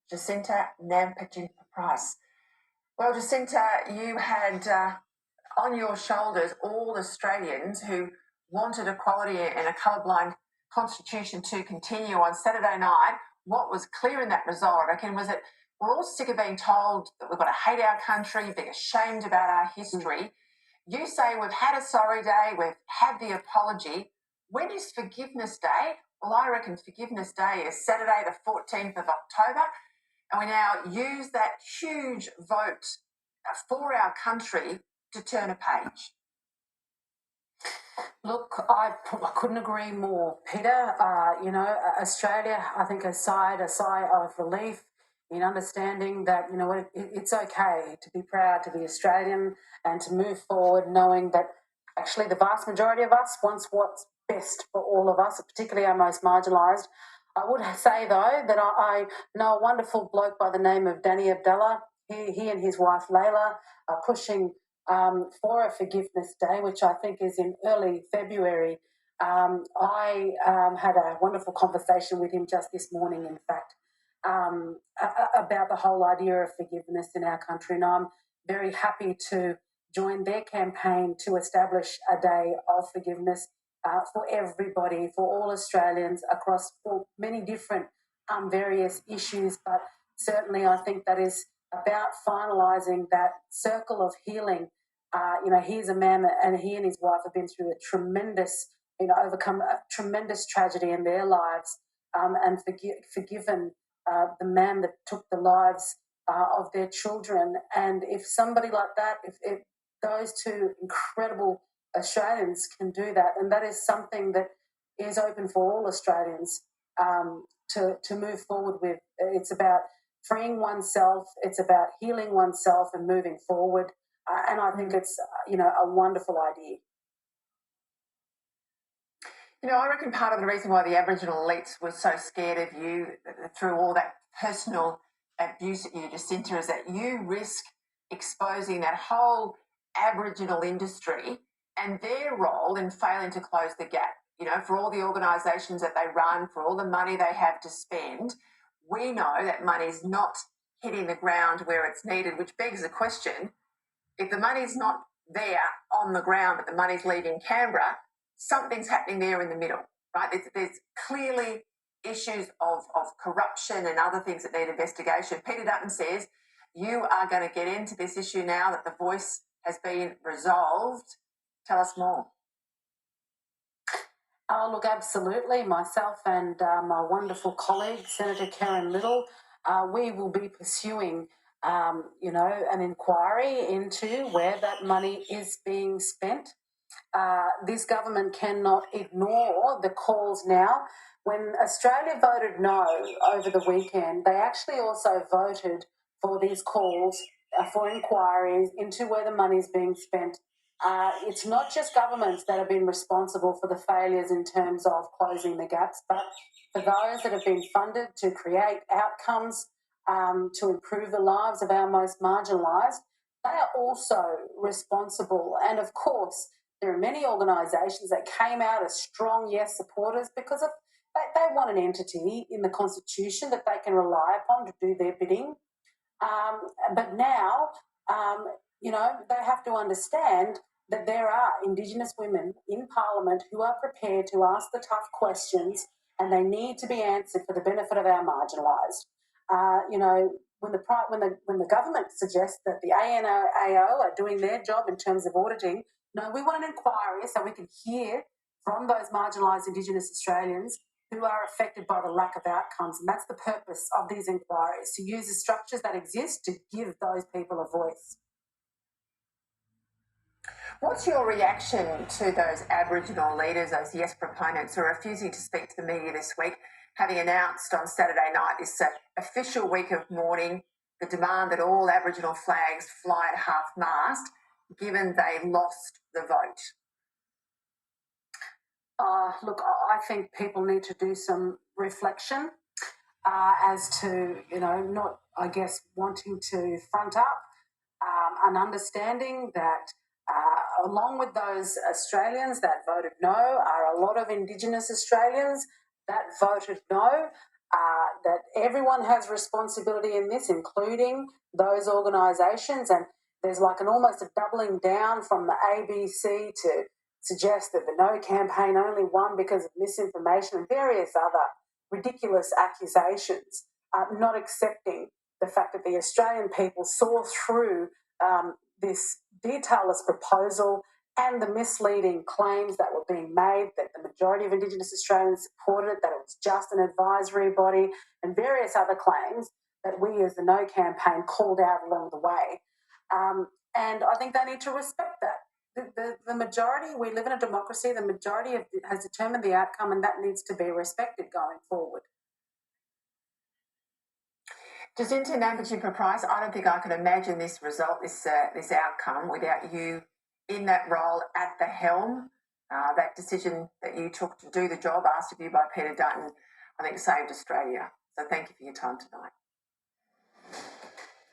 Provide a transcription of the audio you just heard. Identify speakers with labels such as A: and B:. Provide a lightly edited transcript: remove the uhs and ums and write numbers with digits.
A: Jacinta Price. Well, Jacinta, you had on your shoulders all Australians who wanted equality and a colourblind constitution to continue on Saturday night. What was clear in that result, I reckon, was that we're all sick of being told that we've got to hate our country, being ashamed about our history. You say we've had a sorry day, we've had the apology. When is Forgiveness Day? Well, I reckon Forgiveness Day is Saturday, the 14th of October, and we now use that huge vote for our country to turn a page.
B: Look, I couldn't agree more, Peter. Australia, I think, a sigh of relief in understanding that, it's okay to be proud to be Australian and to move forward knowing that actually the vast majority of us wants what's best for all of us, particularly our most marginalised. I would say, though, that I know a wonderful bloke by the name of Danny Abdallah. He and his wife Layla are pushing for a Forgiveness Day, which I think is in early February. I had a wonderful conversation with him just this morning, in fact, about the whole idea of forgiveness in our country. And I'm very happy to join their campaign to establish a day of forgiveness for everybody, for all Australians across many different various issues. But certainly I think that is about finalising that circle of healing. He's a man and he and his wife have been through a tremendous, overcome a tremendous tragedy in their lives, and forgiven the man that took the lives of their children. And if somebody like that, if those two incredible Australians can do that, and that is something that is open for all Australians to move forward with. It's about freeing oneself, it's about healing oneself and moving forward. And I think it's, a wonderful idea.
A: I reckon part of the reason why the Aboriginal elites were so scared of you through all that personal abuse at you, Jacinta, is that you risk exposing that whole Aboriginal industry and their role in failing to close the gap. For all the organisations that they run, for all the money they have to spend, we know that money's not hitting the ground where it's needed, which begs the question, if the money's not there on the ground but the money's leaving Canberra, something's happening there in the middle, right? There's clearly issues of corruption and other things that need investigation. Peter Dutton says you are going to get into this issue now that the voice has been resolved. Tell us more.
B: Oh, look, absolutely. Myself and my wonderful colleague, Senator Karen Little, we will be pursuing, an inquiry into where that money is being spent. This government cannot ignore the calls now. When Australia voted no over the weekend, they actually also voted for these calls for inquiries into where the money is being spent. It's not just governments that have been responsible for the failures in terms of closing the gaps, but for those that have been funded to create outcomes to improve the lives of our most marginalised, they are also responsible. And of course, there are many organisations that came out as strong yes supporters because they want an entity in the Constitution that they can rely upon to do their bidding. But now, they have to understand that there are Indigenous women in Parliament who are prepared to ask the tough questions, and they need to be answered for the benefit of our marginalised. When the government suggests that the ANAO are doing their job in terms of auditing, no, we want an inquiry so we can hear from those marginalised Indigenous Australians who are affected by the lack of outcomes. And that's the purpose of these inquiries, to use the structures that exist to give those people a voice.
A: What's your reaction to those Aboriginal leaders, those yes proponents, who are refusing to speak to the media this week, having announced on Saturday night this official week of mourning, the demand that all Aboriginal flags fly at half-mast, given they lost the vote?
B: Look, I think people need to do some reflection as to, not, I guess, wanting to front up, an understanding that along with those Australians that voted no are a lot of Indigenous Australians that voted no. that everyone has responsibility in this, including those organisations. And there's like an almost a doubling down from the ABC to suggest that the No campaign only won because of misinformation and various other ridiculous accusations, not accepting the fact that the Australian people saw through this detailless proposal and the misleading claims that were being made that the majority of Indigenous Australians supported it, that it was just an advisory body, and various other claims that we as the No campaign called out along the way. And I think they need to respect that. The majority, we live in a democracy, the majority has determined the outcome, and that needs to be respected going forward.
A: Jacinta Price, I don't think I can imagine this result, this outcome, without you in that role at the helm. That decision that you took to do the job asked of you by Peter Dutton, I think, saved Australia. So thank you for your time tonight.